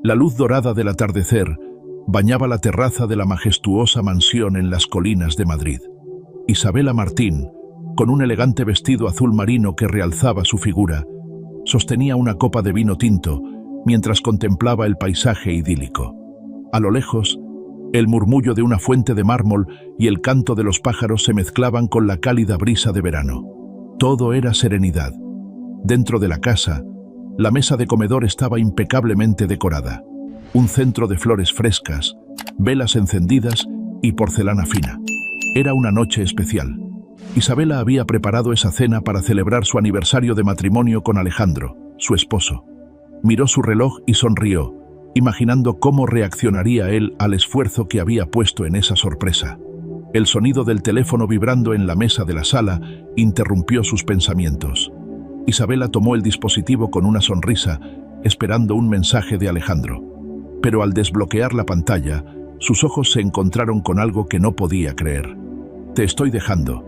La luz dorada del atardecer bañaba la terraza de la majestuosa mansión en las colinas de Madrid. Isabela Martín, con un elegante vestido azul marino que realzaba su figura, sostenía una copa de vino tinto mientras contemplaba el paisaje idílico. A lo lejos, el murmullo de una fuente de mármol y el canto de los pájaros se mezclaban con la cálida brisa de verano. Todo era serenidad. Dentro de la casa, la mesa de comedor estaba impecablemente decorada. Un centro de flores frescas, velas encendidas y porcelana fina. Era una noche especial. Isabela había preparado esa cena para celebrar su aniversario de matrimonio con Alejandro, su esposo. Miró su reloj y sonrió, imaginando cómo reaccionaría él al esfuerzo que había puesto en esa sorpresa. El sonido del teléfono vibrando en la mesa de la sala interrumpió sus pensamientos. Isabela tomó el dispositivo con una sonrisa, esperando un mensaje de Alejandro. Pero al desbloquear la pantalla, sus ojos se encontraron con algo que no podía creer. «Te estoy dejando.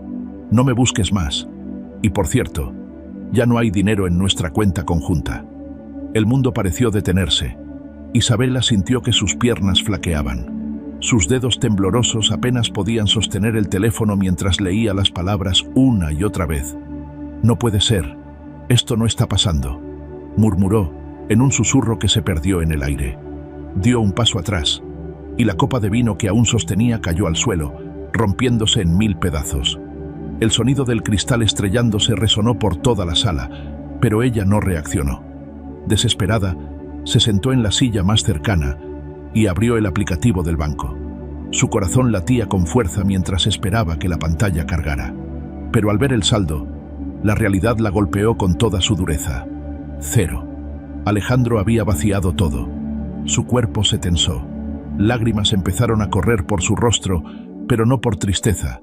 No me busques más. Y por cierto, ya no hay dinero en nuestra cuenta conjunta». El mundo pareció detenerse. Isabela sintió que sus piernas flaqueaban. Sus dedos temblorosos apenas podían sostener el teléfono mientras leía las palabras una y otra vez. «No puede ser. Esto no está pasando», murmuró en un susurro que se perdió en el aire. Dio un paso atrás, y la copa de vino que aún sostenía cayó al suelo, rompiéndose en 1000 pedazos. El sonido del cristal estrellándose resonó por toda la sala, pero ella no reaccionó. Desesperada, se sentó en la silla más cercana y abrió el aplicativo del banco. Su corazón latía con fuerza mientras esperaba que la pantalla cargara. Pero al ver el saldo, la realidad la golpeó con toda su dureza. 0. Alejandro había vaciado todo. Su cuerpo se tensó. Lágrimas empezaron a correr por su rostro, pero no por tristeza,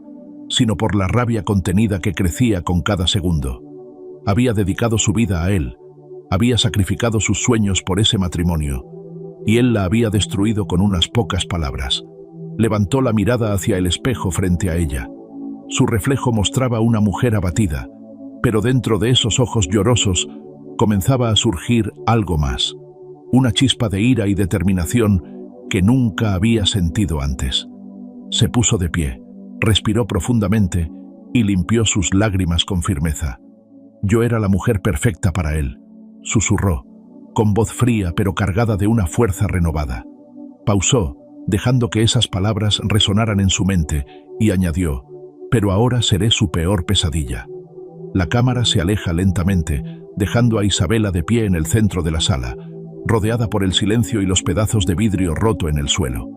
sino por la rabia contenida que crecía con cada segundo. Había dedicado su vida a él, había sacrificado sus sueños por ese matrimonio, y él la había destruido con unas pocas palabras. Levantó la mirada hacia el espejo frente a ella. Su reflejo mostraba una mujer abatida, pero dentro de esos ojos llorosos comenzaba a surgir algo más. Una chispa de ira y determinación que nunca había sentido antes. Se puso de pie, respiró profundamente y limpió sus lágrimas con firmeza. «Yo era la mujer perfecta para él», susurró, con voz fría pero cargada de una fuerza renovada. Pausó, dejando que esas palabras resonaran en su mente, y añadió: «Pero ahora seré su peor pesadilla». La cámara se aleja lentamente, dejando a Isabela de pie en el centro de la sala, rodeada por el silencio y los pedazos de vidrio roto en el suelo.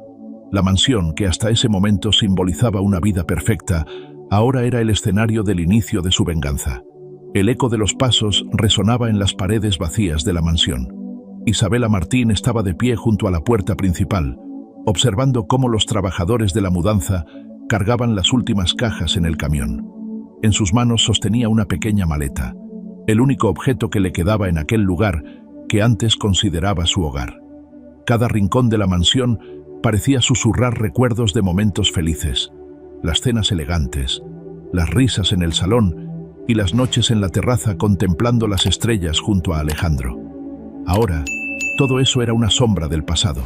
La mansión, que hasta ese momento simbolizaba una vida perfecta, ahora era el escenario del inicio de su venganza. El eco de los pasos resonaba en las paredes vacías de la mansión. Isabela Martín estaba de pie junto a la puerta principal, observando cómo los trabajadores de la mudanza cargaban las últimas cajas en el camión. En sus manos sostenía una pequeña maleta, el único objeto que le quedaba en aquel lugar que antes consideraba su hogar. Cada rincón de la mansión parecía susurrar recuerdos de momentos felices, las cenas elegantes, las risas en el salón y las noches en la terraza contemplando las estrellas junto a Alejandro. Ahora, todo eso era una sombra del pasado.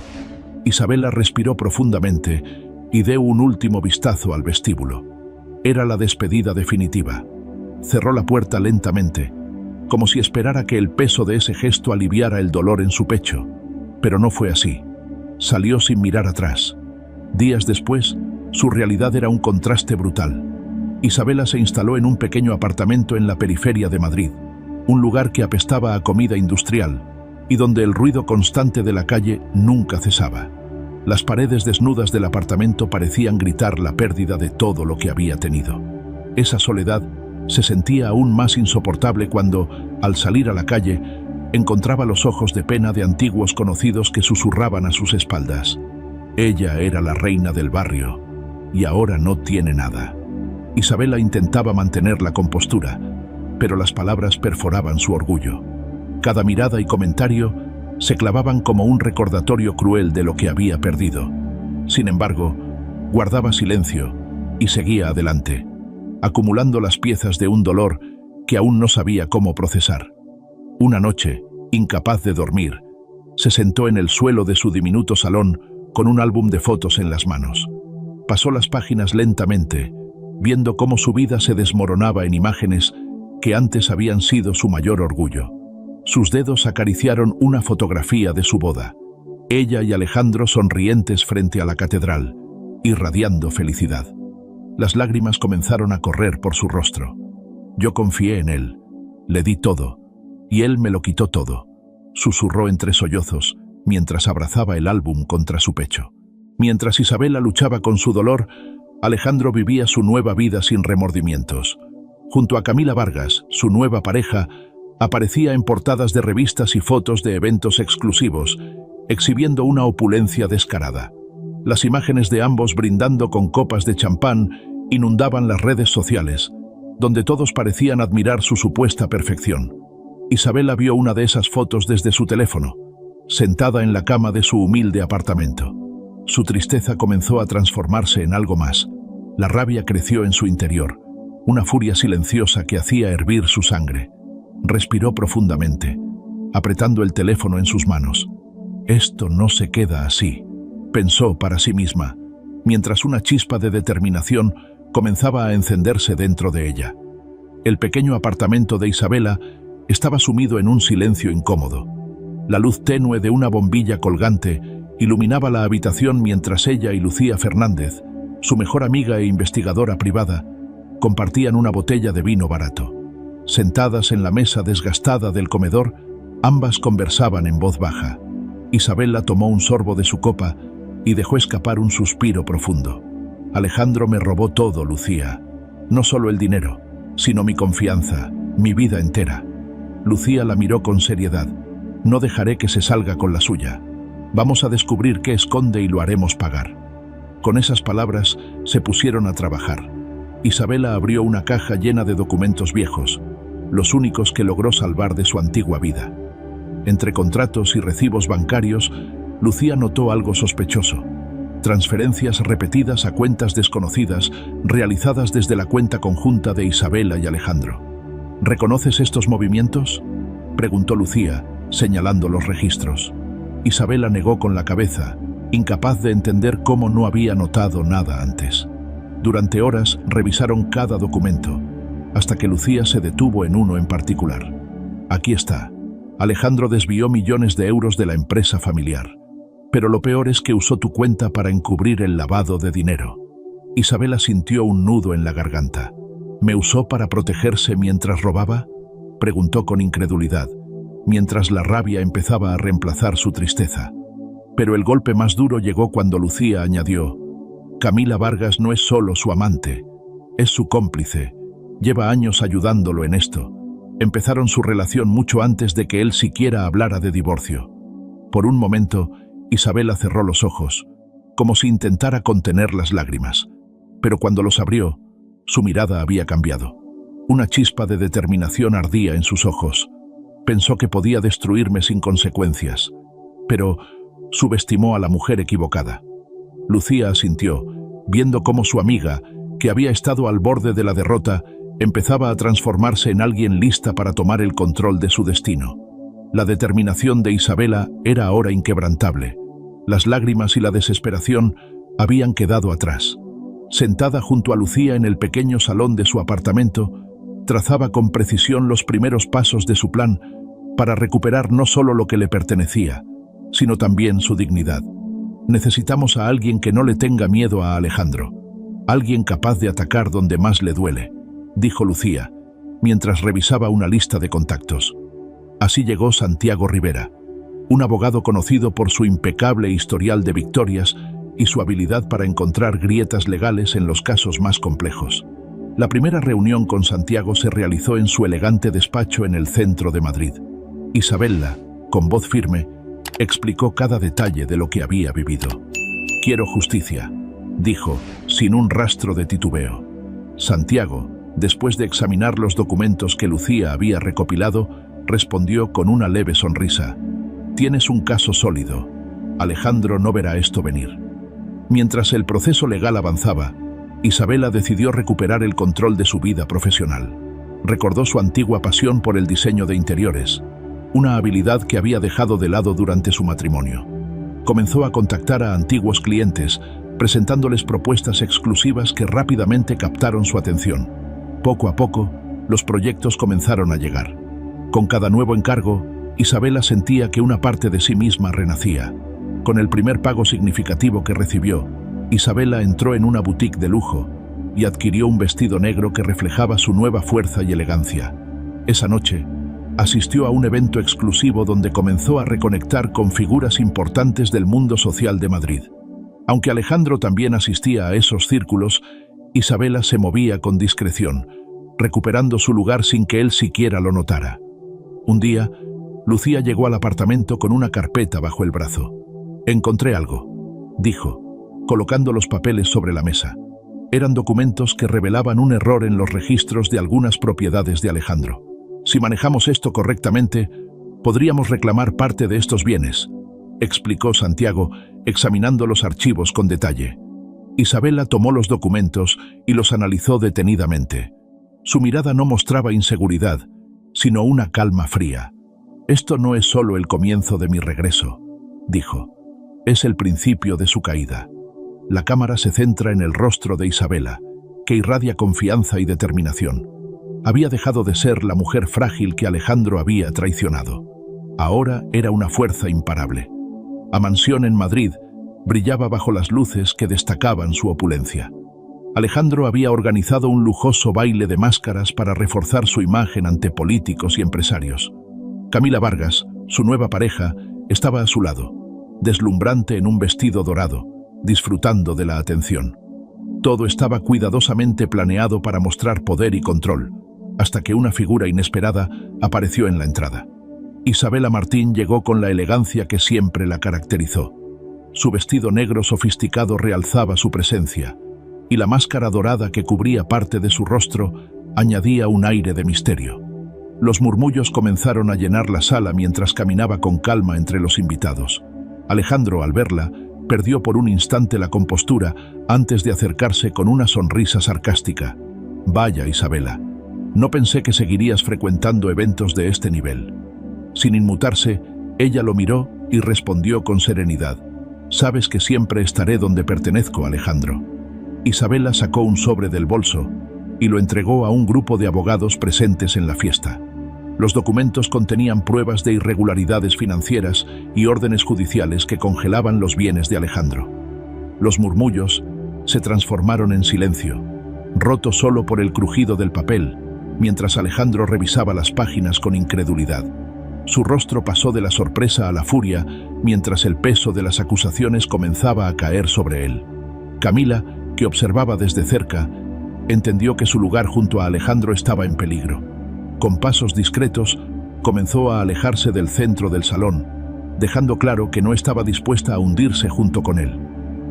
Isabela respiró profundamente y dio un último vistazo al vestíbulo. Era la despedida definitiva. Cerró la puerta lentamente, como si esperara que el peso de ese gesto aliviara el dolor en su pecho. Pero no fue así. Salió sin mirar atrás. Días después, su realidad era un contraste brutal. Isabela se instaló en un pequeño apartamento en la periferia de Madrid, un lugar que apestaba a comida industrial y donde el ruido constante de la calle nunca cesaba. Las paredes desnudas del apartamento parecían gritar la pérdida de todo lo que había tenido. Esa soledad se sentía aún más insoportable cuando, al salir a la calle, encontraba los ojos de pena de antiguos conocidos que susurraban a sus espaldas: «Ella era la reina del barrio, y ahora no tiene nada». Isabela intentaba mantener la compostura, pero las palabras perforaban su orgullo. Cada mirada y comentario se clavaban como un recordatorio cruel de lo que había perdido. Sin embargo, guardaba silencio y seguía adelante, acumulando las piezas de un dolor que aún no sabía cómo procesar. Una noche, incapaz de dormir, Se sentó en el suelo de su diminuto salón con un álbum de fotos en las manos. Pasó las páginas lentamente, viendo cómo su vida se desmoronaba en imágenes que antes habían sido su mayor orgullo. Sus dedos acariciaron una fotografía de su boda. Ella y Alejandro sonrientes frente a la catedral, irradiando felicidad. Las lágrimas comenzaron a correr por su rostro. Yo confié en él, le di todo, y él me lo quitó todo, susurró entre sollozos mientras abrazaba el álbum contra su pecho. Mientras Isabela luchaba con su dolor, Alejandro vivía su nueva vida sin remordimientos. Junto a Camila Vargas, su nueva pareja, aparecía en portadas de revistas y fotos de eventos exclusivos, exhibiendo una opulencia descarada. Las imágenes de ambos brindando con copas de champán inundaban las redes sociales, donde todos parecían admirar su supuesta perfección. Isabela vio una de esas fotos desde su teléfono, sentada en la cama de su humilde apartamento. Su tristeza comenzó a transformarse en algo más. La rabia creció en su interior, una furia silenciosa que hacía hervir su sangre. Respiró profundamente, apretando el teléfono en sus manos. Esto no se queda así, pensó para sí misma, mientras una chispa de determinación comenzaba a encenderse dentro de ella. El pequeño apartamento de Isabela estaba sumido en un silencio incómodo. La luz tenue de una bombilla colgante iluminaba la habitación mientras ella y Lucía Fernández, su mejor amiga e investigadora privada, compartían una botella de vino barato. Sentadas en la mesa desgastada del comedor, ambas conversaban en voz baja. Isabela tomó un sorbo de su copa y dejó escapar un suspiro profundo. Alejandro me robó todo, Lucía. No solo el dinero, sino mi confianza, mi vida entera. Lucía la miró con seriedad. No dejaré que se salga con la suya. Vamos a descubrir qué esconde y lo haremos pagar. Con esas palabras se pusieron a trabajar. Isabela abrió una caja llena de documentos viejos, los únicos que logró salvar de su antigua vida. Entre contratos y recibos bancarios, Lucía notó algo sospechoso. Transferencias repetidas a cuentas desconocidas realizadas desde la cuenta conjunta de Isabela y Alejandro. ¿Reconoces estos movimientos?, preguntó Lucía, señalando los registros. Isabela negó con la cabeza, incapaz de entender cómo no había notado nada antes. Durante horas revisaron cada documento, hasta que Lucía se detuvo en uno en particular. Aquí está. Alejandro desvió millones de euros de la empresa familiar. Pero lo peor es que usó tu cuenta para encubrir el lavado de dinero. Isabela sintió un nudo en la garganta. ¿Me usó para protegerse mientras robaba?, preguntó con incredulidad, mientras la rabia empezaba a reemplazar su tristeza. Pero el golpe más duro llegó cuando Lucía añadió: Camila Vargas no es solo su amante, es su cómplice. Lleva años ayudándolo en esto. Empezaron su relación mucho antes de que él siquiera hablara de divorcio. Por un momento, Isabela cerró los ojos, como si intentara contener las lágrimas. Pero cuando los abrió, su mirada había cambiado. Una chispa de determinación ardía en sus ojos. Pensó que podía destruirme sin consecuencias, pero subestimó a la mujer equivocada. Lucía asintió, viendo cómo su amiga, que había estado al borde de la derrota, empezaba a transformarse en alguien lista para tomar el control de su destino. La determinación de Isabela era ahora inquebrantable. Las lágrimas y la desesperación habían quedado atrás. Sentada junto a Lucía en el pequeño salón de su apartamento, trazaba con precisión los primeros pasos de su plan para recuperar no solo lo que le pertenecía, sino también su dignidad. Necesitamos a alguien que no le tenga miedo a Alejandro, alguien capaz de atacar donde más le duele, dijo Lucía, mientras revisaba una lista de contactos. Así llegó Santiago Rivera, un abogado conocido por su impecable historial de victorias y su habilidad para encontrar grietas legales en los casos más complejos. La primera reunión con Santiago se realizó en su elegante despacho en el centro de Madrid. Isabela, con voz firme, explicó cada detalle de lo que había vivido. «Quiero justicia», dijo, sin un rastro de titubeo. Santiago, después de examinar los documentos que Lucía había recopilado, respondió con una leve sonrisa: «Tienes un caso sólido. Alejandro no verá esto venir». Mientras el proceso legal avanzaba, Isabela decidió recuperar el control de su vida profesional. Recordó su antigua pasión por el diseño de interiores, una habilidad que había dejado de lado durante su matrimonio. Comenzó a contactar a antiguos clientes, presentándoles propuestas exclusivas que rápidamente captaron su atención. Poco a poco, los proyectos comenzaron a llegar. Con cada nuevo encargo, Isabela sentía que una parte de sí misma renacía. Con el primer pago significativo que recibió, Isabela entró en una boutique de lujo y adquirió un vestido negro que reflejaba su nueva fuerza y elegancia. Esa noche, asistió a un evento exclusivo donde comenzó a reconectar con figuras importantes del mundo social de Madrid. Aunque Alejandro también asistía a esos círculos, Isabela se movía con discreción, recuperando su lugar sin que él siquiera lo notara. Un día, Lucía llegó al apartamento con una carpeta bajo el brazo. «Encontré algo», dijo, colocando los papeles sobre la mesa. Eran documentos que revelaban un error en los registros de algunas propiedades de Alejandro. «Si manejamos esto correctamente, podríamos reclamar parte de estos bienes», explicó Santiago, examinando los archivos con detalle. Isabela tomó los documentos y los analizó detenidamente. Su mirada no mostraba inseguridad, sino una calma fría. «Esto no es solo el comienzo de mi regreso», dijo. «Es el principio de su caída». La cámara se centra en el rostro de Isabela, que irradia confianza y determinación. Había dejado de ser la mujer frágil que Alejandro había traicionado. Ahora era una fuerza imparable. La mansión en Madrid brillaba bajo las luces que destacaban su opulencia. Alejandro había organizado un lujoso baile de máscaras para reforzar su imagen ante políticos y empresarios. Camila Vargas, su nueva pareja, estaba a su lado, deslumbrante en un vestido dorado, disfrutando de la atención. Todo estaba cuidadosamente planeado para mostrar poder y control, hasta que una figura inesperada apareció en la entrada. Isabela Martín llegó con la elegancia que siempre la caracterizó. Su vestido negro sofisticado realzaba su presencia, y la máscara dorada que cubría parte de su rostro añadía un aire de misterio. Los murmullos comenzaron a llenar la sala mientras caminaba con calma entre los invitados. Alejandro, al verla, perdió por un instante la compostura antes de acercarse con una sonrisa sarcástica. «Vaya, Isabela, no pensé que seguirías frecuentando eventos de este nivel». Sin inmutarse, ella lo miró y respondió con serenidad. «Sabes que siempre estaré donde pertenezco, Alejandro». Isabela sacó un sobre del bolso y lo entregó a un grupo de abogados presentes en la fiesta. Los documentos contenían pruebas de irregularidades financieras y órdenes judiciales que congelaban los bienes de Alejandro. Los murmullos se transformaron en silencio, roto solo por el crujido del papel, mientras Alejandro revisaba las páginas con incredulidad. Su rostro pasó de la sorpresa a la furia, mientras el peso de las acusaciones comenzaba a caer sobre él. Camila, que observaba desde cerca, entendió que su lugar junto a Alejandro estaba en peligro. Con pasos discretos, comenzó a alejarse del centro del salón, dejando claro que no estaba dispuesta a hundirse junto con él.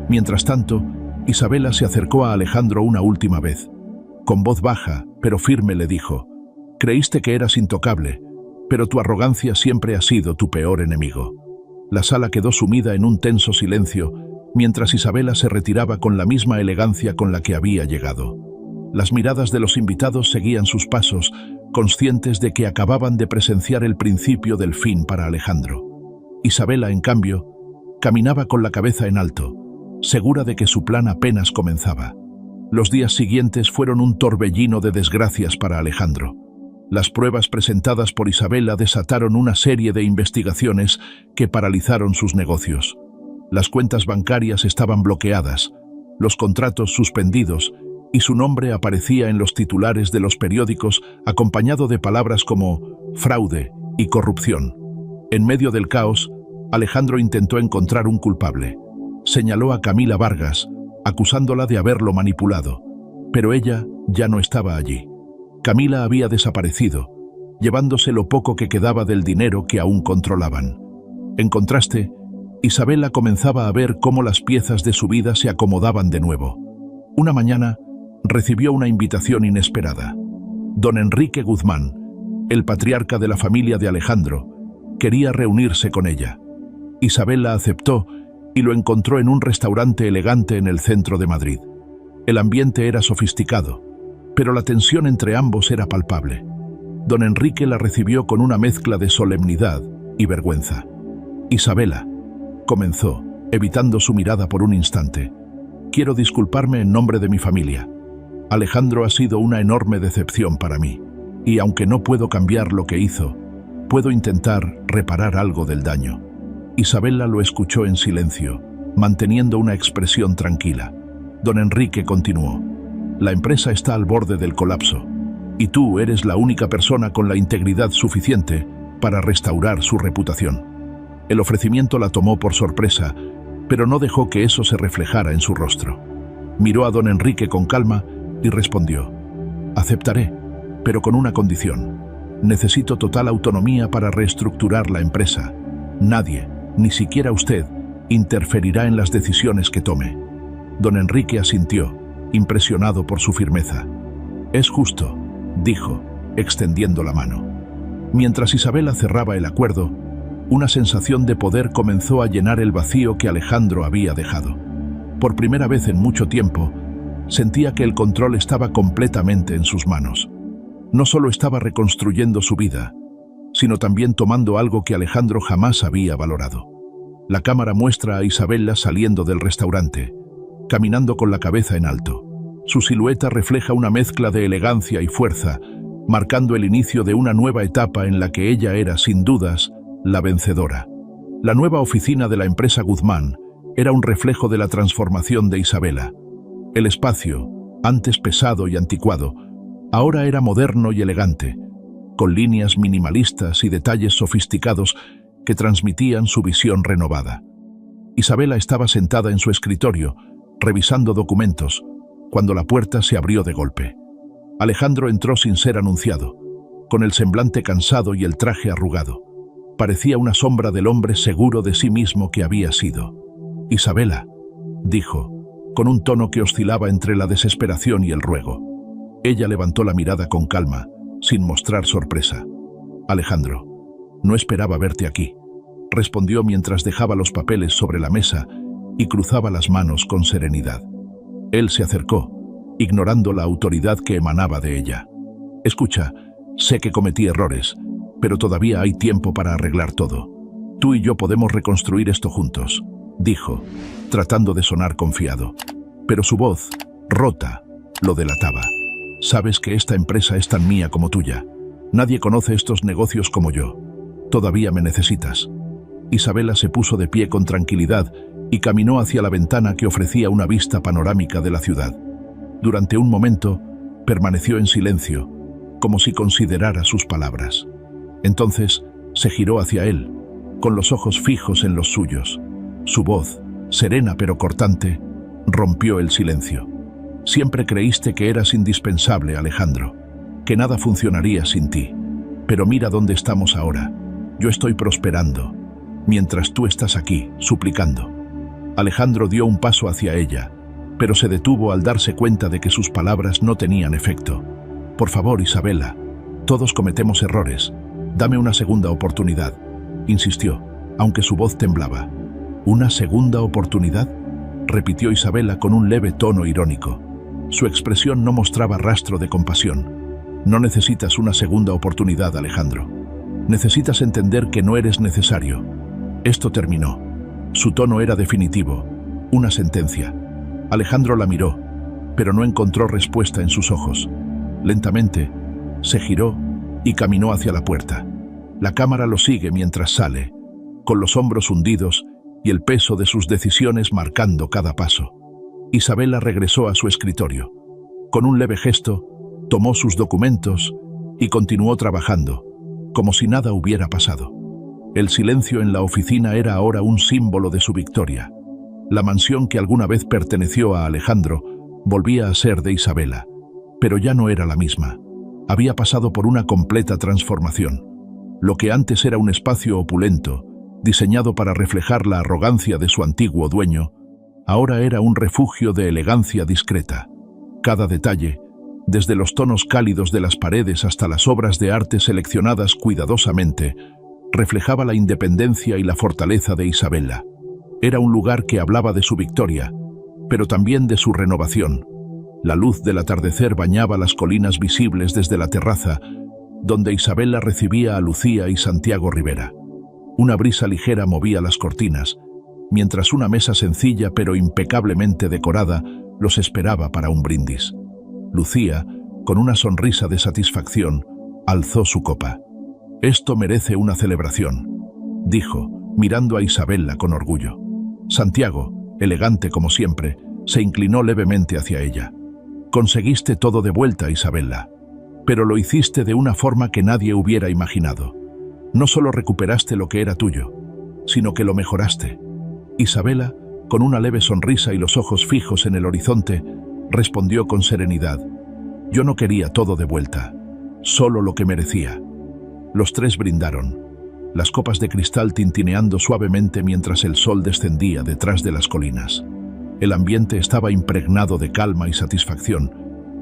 Mientras tanto, Isabela se acercó a Alejandro una última vez. Con voz baja, pero firme, le dijo: «Creíste que eras intocable, pero tu arrogancia siempre ha sido tu peor enemigo». La sala quedó sumida en un tenso silencio, mientras Isabela se retiraba con la misma elegancia con la que había llegado. Las miradas de los invitados seguían sus pasos, conscientes de que acababan de presenciar el principio del fin para Alejandro. Isabela, en cambio, caminaba con la cabeza en alto, segura de que su plan apenas comenzaba. Los días siguientes fueron un torbellino de desgracias para Alejandro. Las pruebas presentadas por Isabela desataron una serie de investigaciones que paralizaron sus negocios. Las cuentas bancarias estaban bloqueadas, los contratos suspendidos, y su nombre aparecía en los titulares de los periódicos acompañado de palabras como fraude y corrupción. En medio del caos, Alejandro intentó encontrar un culpable. Señaló a Camila Vargas, acusándola de haberlo manipulado, pero ella ya no estaba allí. Camila había desaparecido, llevándose lo poco que quedaba del dinero que aún controlaban. En contraste, Isabela comenzaba a ver cómo las piezas de su vida se acomodaban de nuevo. Una mañana, recibió una invitación inesperada. Don Enrique Guzmán, el patriarca de la familia de Alejandro, quería reunirse con ella. Isabela aceptó y lo encontró en un restaurante elegante en el centro de Madrid. El ambiente era sofisticado, pero la tensión entre ambos era palpable. Don Enrique la recibió con una mezcla de solemnidad y vergüenza. «Isabela», comenzó, evitando su mirada por un instante, «quiero disculparme en nombre de mi familia. Alejandro ha sido una enorme decepción para mí, y aunque no puedo cambiar lo que hizo, puedo intentar reparar algo del daño». Isabela lo escuchó en silencio, manteniendo una expresión tranquila. Don Enrique continuó: «La empresa está al borde del colapso, y tú eres la única persona con la integridad suficiente para restaurar su reputación». El ofrecimiento la tomó por sorpresa, pero no dejó que eso se reflejara en su rostro. Miró a don Enrique con calma y respondió: «Aceptaré, pero con una condición. Necesito total autonomía para reestructurar la empresa. Nadie, ni siquiera usted, interferirá en las decisiones que tome». Don Enrique asintió, impresionado por su firmeza. «Es justo», dijo, extendiendo la mano. Mientras Isabela cerraba el acuerdo, una sensación de poder comenzó a llenar el vacío que Alejandro había dejado. Por primera vez en mucho tiempo, sentía que el control estaba completamente en sus manos. No solo estaba reconstruyendo su vida, sino también tomando algo que Alejandro jamás había valorado. La cámara muestra a Isabela saliendo del restaurante, caminando con la cabeza en alto. Su silueta refleja una mezcla de elegancia y fuerza, marcando el inicio de una nueva etapa en la que ella era, sin dudas, la vencedora. La nueva oficina de la empresa Guzmán era un reflejo de la transformación de Isabela. El espacio, antes pesado y anticuado, ahora era moderno y elegante, con líneas minimalistas y detalles sofisticados que transmitían su visión renovada. Isabela estaba sentada en su escritorio, revisando documentos, cuando la puerta se abrió de golpe. Alejandro entró sin ser anunciado, con el semblante cansado y el traje arrugado. Parecía una sombra del hombre seguro de sí mismo que había sido. «Isabela», dijo, con un tono que oscilaba entre la desesperación y el ruego. Ella levantó la mirada con calma, sin mostrar sorpresa. «Alejandro, no esperaba verte aquí», respondió mientras dejaba los papeles sobre la mesa y cruzaba las manos con serenidad. Él se acercó, ignorando la autoridad que emanaba de ella. «Escucha, sé que cometí errores, pero todavía hay tiempo para arreglar todo. Tú y yo podemos reconstruir esto juntos», dijo, tratando de sonar confiado. Pero su voz, rota, lo delataba. «Sabes que esta empresa es tan mía como tuya. Nadie conoce estos negocios como yo. Todavía me necesitas». Isabela se puso de pie con tranquilidad y caminó hacia la ventana que ofrecía una vista panorámica de la ciudad. Durante un momento, permaneció en silencio, como si considerara sus palabras. Entonces, se giró hacia él, con los ojos fijos en los suyos. Su voz, serena pero cortante, rompió el silencio. «Siempre creíste que eras indispensable, Alejandro, que nada funcionaría sin ti. Pero mira dónde estamos ahora. Yo estoy prosperando, mientras tú estás aquí, suplicando». Alejandro dio un paso hacia ella, pero se detuvo al darse cuenta de que sus palabras no tenían efecto. «Por favor, Isabela, todos cometemos errores. Dame una segunda oportunidad», insistió, aunque su voz temblaba. «¿Una segunda oportunidad?», repitió Isabela con un leve tono irónico. Su expresión no mostraba rastro de compasión. «No necesitas una segunda oportunidad, Alejandro. Necesitas entender que no eres necesario. Esto terminó». Su tono era definitivo, una sentencia. Alejandro la miró, pero no encontró respuesta en sus ojos. Lentamente, se giró y caminó hacia la puerta. La cámara lo sigue mientras sale, con los hombros hundidos y el peso de sus decisiones marcando cada paso. Isabela regresó a su escritorio. Con un leve gesto, tomó sus documentos y continuó trabajando, como si nada hubiera pasado. El silencio en la oficina era ahora un símbolo de su victoria. La mansión que alguna vez perteneció a Alejandro volvía a ser de Isabela, pero ya no era la misma. Había pasado por una completa transformación. Lo que antes era un espacio opulento, diseñado para reflejar la arrogancia de su antiguo dueño, ahora era un refugio de elegancia discreta. Cada detalle, desde los tonos cálidos de las paredes hasta las obras de arte seleccionadas cuidadosamente, reflejaba la independencia y la fortaleza de Isabela. Era un lugar que hablaba de su victoria, pero también de su renovación. La luz del atardecer bañaba las colinas visibles desde la terraza, donde Isabela recibía a Lucía y Santiago Rivera. Una brisa ligera movía las cortinas, mientras una mesa sencilla pero impecablemente decorada los esperaba para un brindis. Lucía, con una sonrisa de satisfacción, alzó su copa. «Esto merece una celebración», dijo, mirando a Isabela con orgullo. Santiago, elegante como siempre, se inclinó levemente hacia ella. «Conseguiste todo de vuelta, Isabela, pero lo hiciste de una forma que nadie hubiera imaginado. No solo recuperaste lo que era tuyo, sino que lo mejoraste». Isabela, con una leve sonrisa y los ojos fijos en el horizonte, respondió con serenidad: «Yo no quería todo de vuelta, solo lo que merecía». Los tres brindaron, las copas de cristal tintineando suavemente mientras el sol descendía detrás de las colinas. El ambiente estaba impregnado de calma y satisfacción,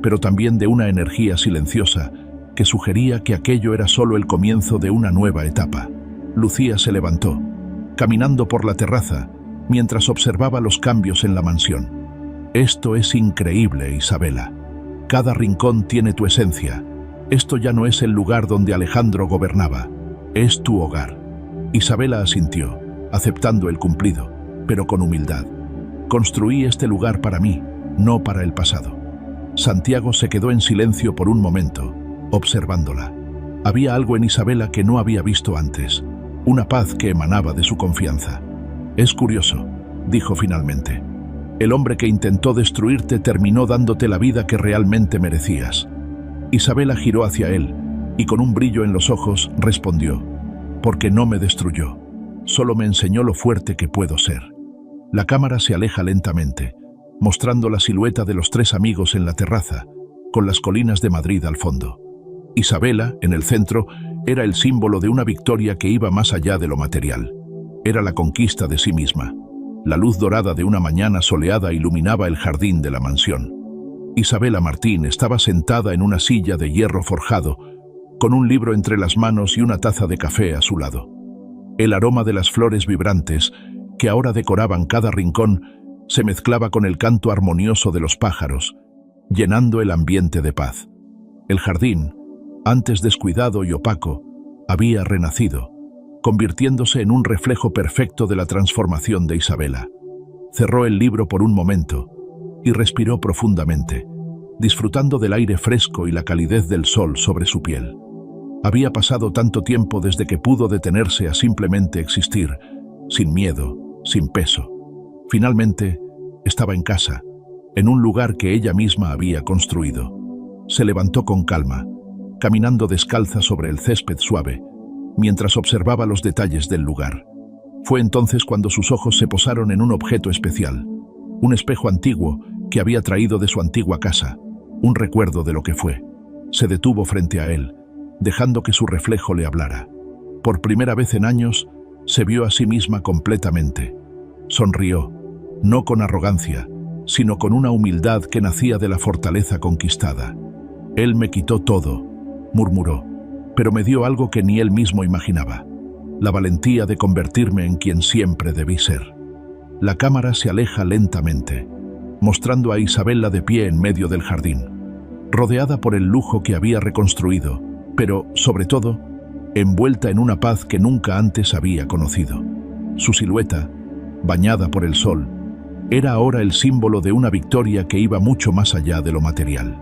pero también de una energía silenciosa que sugería que aquello era solo el comienzo de una nueva etapa. Lucía se levantó, caminando por la terraza, mientras observaba los cambios en la mansión. «Esto es increíble, Isabela. Cada rincón tiene tu esencia. Esto ya no es el lugar donde Alejandro gobernaba, es tu hogar». Isabela asintió, aceptando el cumplido, pero con humildad. «Construí este lugar para mí, no para el pasado». Santiago se quedó en silencio por un momento, observándola. Había algo en Isabela que no había visto antes, una paz que emanaba de su confianza. «Es curioso», dijo finalmente. «El hombre que intentó destruirte terminó dándote la vida que realmente merecías». Isabela giró hacia él y con un brillo en los ojos respondió: «Porque no me destruyó, solo me enseñó lo fuerte que puedo ser». La cámara se aleja lentamente, mostrando la silueta de los tres amigos en la terraza, con las colinas de Madrid al fondo. Isabela, en el centro, era el símbolo de una victoria que iba más allá de lo material. Era la conquista de sí misma. La luz dorada de una mañana soleada iluminaba el jardín de la mansión. Isabela Martín estaba sentada en una silla de hierro forjado, con un libro entre las manos y una taza de café a su lado. El aroma de las flores vibrantes, que ahora decoraban cada rincón, se mezclaba con el canto armonioso de los pájaros, llenando el ambiente de paz. El jardín, antes descuidado y opaco, había renacido, convirtiéndose en un reflejo perfecto de la transformación de Isabela. Cerró el libro por un momento y respiró profundamente, disfrutando del aire fresco y la calidez del sol sobre su piel. Había pasado tanto tiempo desde que pudo detenerse a simplemente existir, sin miedo, sin peso. Finalmente, estaba en casa, en un lugar que ella misma había construido. Se levantó con calma, caminando descalza sobre el césped suave, mientras observaba los detalles del lugar. Fue entonces cuando sus ojos se posaron en un objeto especial, un espejo antiguo que había traído de su antigua casa, un recuerdo de lo que fue. Se detuvo frente a él, dejando que su reflejo le hablara. Por primera vez en años, se vio a sí misma completamente. Sonrió, no con arrogancia, sino con una humildad que nacía de la fortaleza conquistada. «Él me quitó todo», murmuró, «pero me dio algo que ni él mismo imaginaba, la valentía de convertirme en quien siempre debí ser». La cámara se aleja lentamente, mostrando a Isabela de pie en medio del jardín, rodeada por el lujo que había reconstruido, pero, sobre todo, envuelta en una paz que nunca antes había conocido. Su silueta, bañada por el sol, era ahora el símbolo de una victoria que iba mucho más allá de lo material.